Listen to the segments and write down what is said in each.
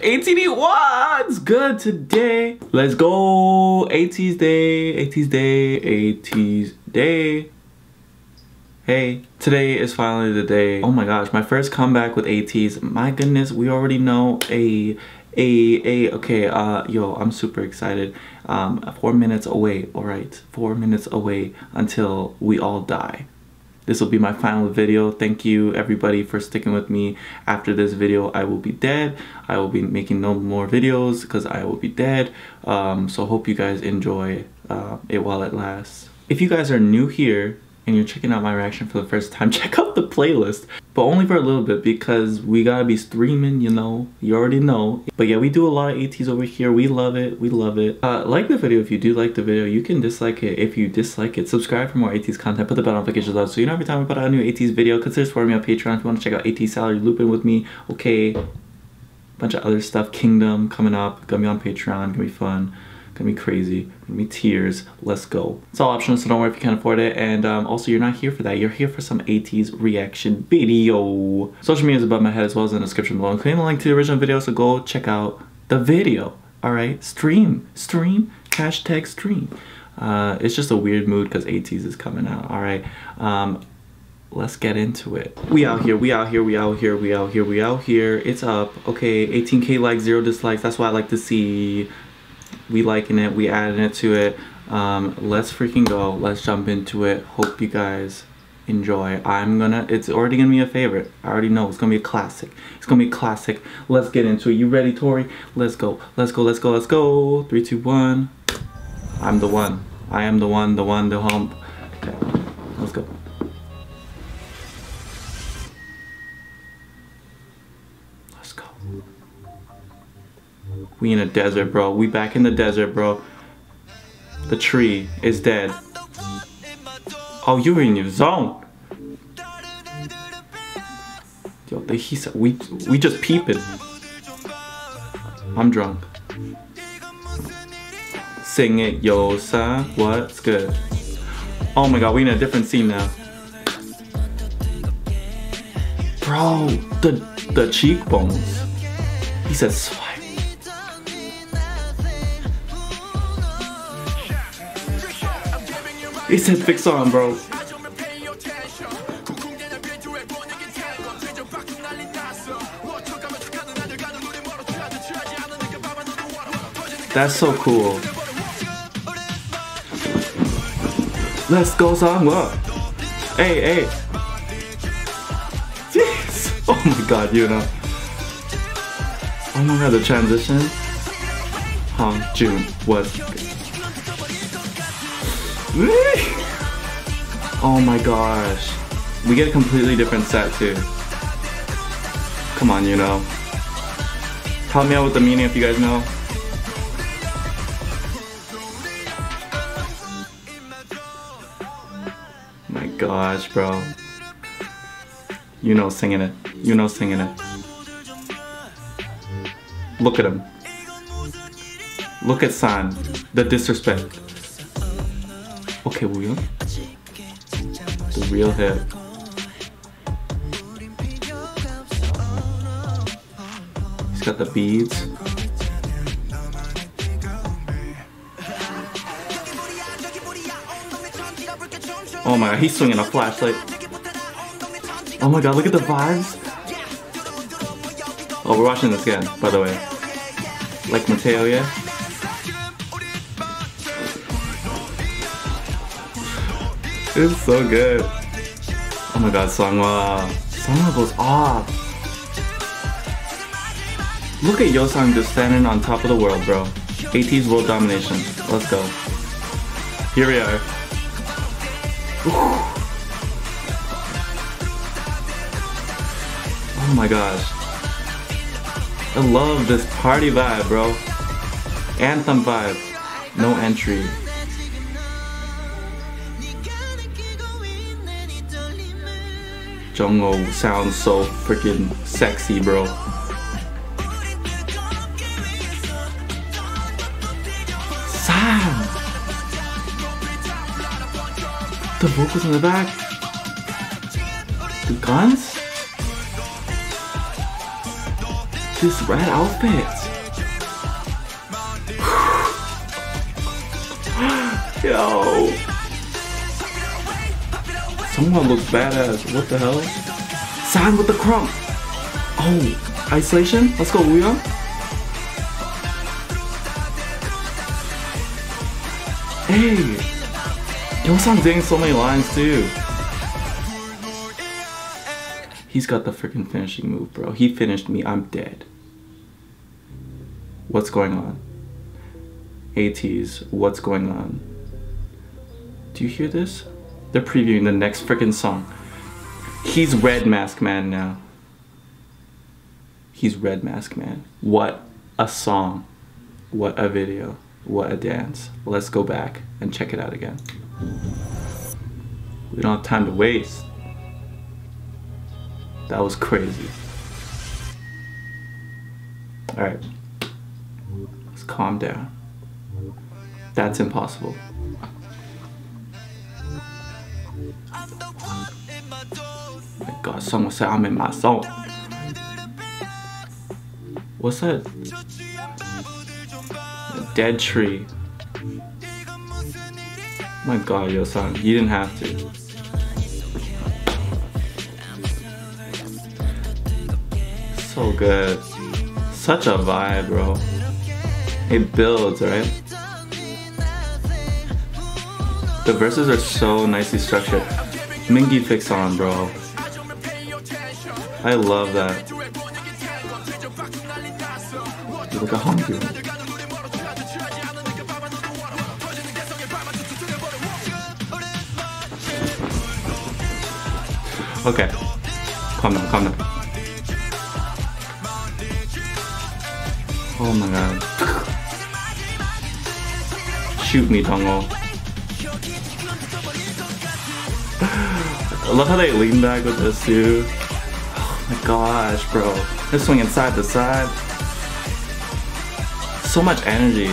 ATEEZ, what's good today? Let's go. ATEEZ day, ATEEZ day, ATEEZ day. Hey, today is finally the day. Oh my gosh, my first comeback with ATEEZ. My goodness, we already know okay, yo, I'm super excited. 4 minutes away, all right, 4 minutes away until we all die. This will be my final video. Thank you everybody for sticking with me. After this video, I will be dead. I will be making no more videos because I will be dead. So hope you guys enjoy it while it lasts. If you guys are new here and you're checking out my reaction for the first time, check out the playlist, but only for a little bit because we gotta be streaming, you know, you already know. But yeah, we do a lot of ATEEZ over here. We love it, we love it. Like the video if you do like the video. You can dislike it if you dislike it. Subscribe for more ATEEZ content, put the bell notifications on so you know every time we put out a new ATEEZ video. Consider supporting me on Patreon if you want to check out ATEEZ Salary Looping with me. Okay, bunch of other stuff. Kingdom coming up, gonna be on Patreon, gonna be fun. Gonna be crazy, gonna be tears. Let's go. It's all optional, so don't worry if you can't afford it. And also, you're not here for that. You're here for some ATEEZ reaction video. Social media is above my head as well as in the description below, including the link to the original video, so go check out the video. All right, stream, hashtag stream. It's just a weird mood because ATEEZ is coming out. All right, let's get into it. We out here, we out here, we out here, we out here, we out here. It's up. Okay, 18K likes, 0 dislikes. That's what I like to see. We liking it, we adding it to it. Let's freaking go. Let's jump into it. Hope you guys enjoy. It's already gonna be a favorite. I already know it's gonna be a classic. It's gonna be a classic. Let's get into it. You ready, Tori? Let's go. Let's go, let's go, let's go. 3, 2, 1. I'm the one. I am the one, the hump. Okay, let's go. We in a desert, bro. We back in the desert, bro. The tree is dead. Oh, you're in your zone. Yo, he said we just peeping. I'm drunk. Sing it, yo, son. What's good? Oh my god, we in a different scene now. Bro, the cheekbones. He said swipe. He said fix on, bro. That's so cool. Let's go, son. What? Hey. Jeez. Oh my god, you know. Oh my god, the transition. Hong Jun was good. Oh my gosh. We get a completely different set too. Come on, you know. Help me out with the meaning if you guys know. My gosh, bro. You know singing it. You know singing it. Look at him. Look at San. The disrespect. Okay, Will. The real hit. He's got the beads. Oh my god, he's swinging a flashlight. Oh my god, look at the vibes. Oh, we're watching this again, by the way. Like Mateo, yeah? It's so good. Oh my god, Sangwa. Sangwa goes off. Look at Yosang just standing on top of the world, bro. ATEEZ world domination. Let's go. Here we are. Oh my gosh. I love this party vibe, bro. Anthem vibe. No entry. Jungho sounds so freaking sexy, bro. Sam! The vocals in the back. The guns? This red outfit. Yo. Someone looks badass. What the hell? Sign with the crump. Oh, isolation. Let's go, Wooyoung. Hey. Yo, Song's getting so many lines too. He's got the freaking finishing move, bro. He finished me. I'm dead. What's going on? ATEEZ, what's going on? Do you hear this? They're previewing the next freaking song. He's Red Mask Man now. He's Red Mask Man. What a song. What a video. What a dance. Let's go back and check it out again. We don't have time to waste. That was crazy. Alright. Let's calm down. That's impossible. Oh my god, someone said I'm in my zone. What's that? A dead tree. Oh my god, yo, son, you didn't have to. So good. Such a vibe, bro. It builds, right? The verses are so nicely structured. Mingi fix on, bro. I love that. You look at hungry. Okay. Calm down, calm down. Oh my god. Shoot me, Dongo. I love how they lean back with this too. Oh my gosh, bro. They're swinging side to side. So much energy.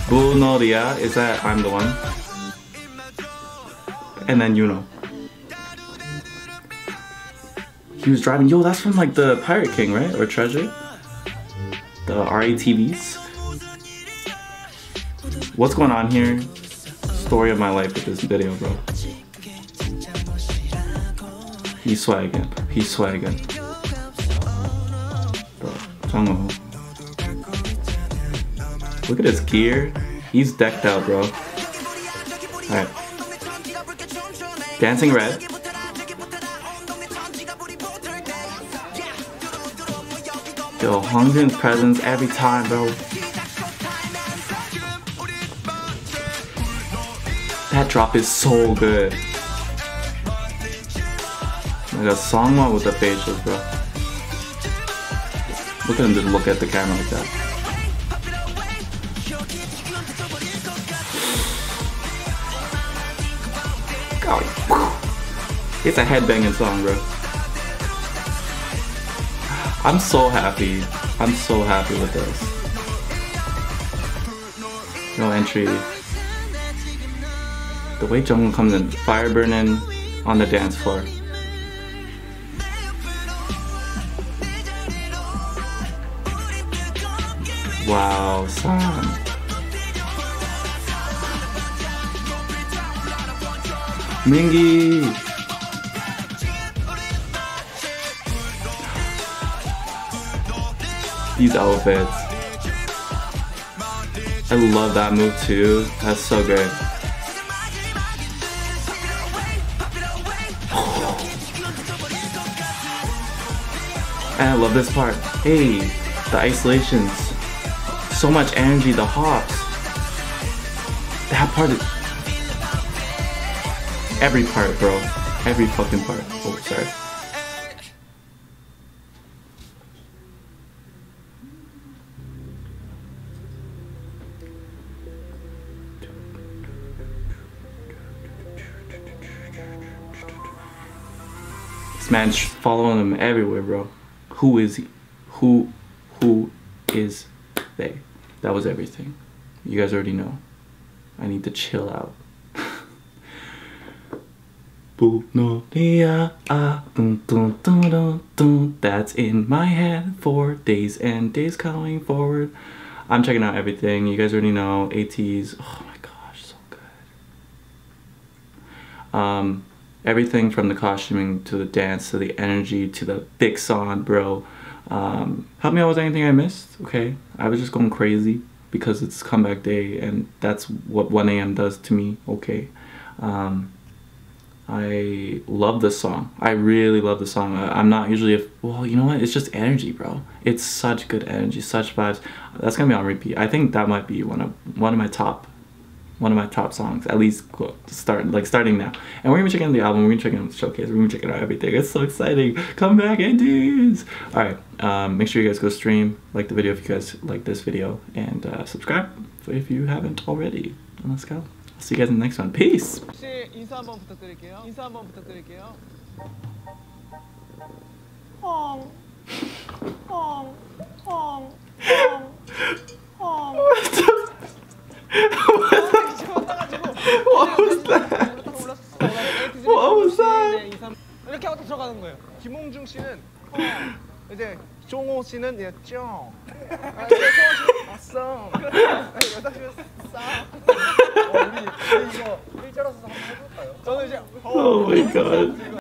Bunoria, is that I'm the one? And then you know. He was driving. Yo, that's from like the Pirate King, right? Or Treasure? The RATVs. What's going on here? Story of my life with this video, bro. He's swagging. He's swagging. Bro, Jungho. Look at his gear. He's decked out, bro. Alright. Dancing Red. Yo, Hongjoon's presence every time, bro. That drop is so good. Like a Songwha with the facials, bro. Look at him just look at the camera like that. God. It's a headbanging song, bro. I'm so happy. I'm so happy with this. No entry. The way Jungkook comes in, fire burning on the dance floor. Wow, son. Mingi! These outfits. I love that move too. That's so good. And I love this part. Hey, the isolations. So much energy, the hops. That part is... Every part, bro. Every fucking part. Oh, sorry. This man's following him everywhere, bro. Who is he? Who is they? That was everything. You guys already know. I need to chill out. Bunoria, dun dun dun dun dun. That's in my head for days and days coming forward. I'm checking out everything. You guys already know ATEEZ. Oh my gosh, so good. Everything from the costuming to the dance to the energy to the big song, bro. Help me out with anything I missed. Okay, I was just going crazy because it's comeback day and that's what 1 a.m. does to me. Okay. I love this song. I really love the song. I'm not usually well, you know what? It's just energy, bro. It's such good energy, such vibes. That's gonna be on repeat. I think that might be one of my top songs, at least starting now. And we're gonna be checking out the album. We're gonna check out the showcase. We're gonna be checking out everything. It's so exciting. Come back, ATEEZ. All right. Make sure you guys go stream, like the video if you guys like this video, and subscribe if you haven't already. And let's go. See you guys in the next one. Peace. 혹시 인사 한번 부탁드릴게요. 인사 한번 부탁드릴게요. What was that? What was that? 이렇게 하고 들어가는 거예요. 김홍중 씨는 이제 종호 씨는 이제 쫑. 종호 씨 왔어. 여자 씨는 싸. 우리 이거 일자라서 한번 해볼까요? 저는 이제 Oh my god.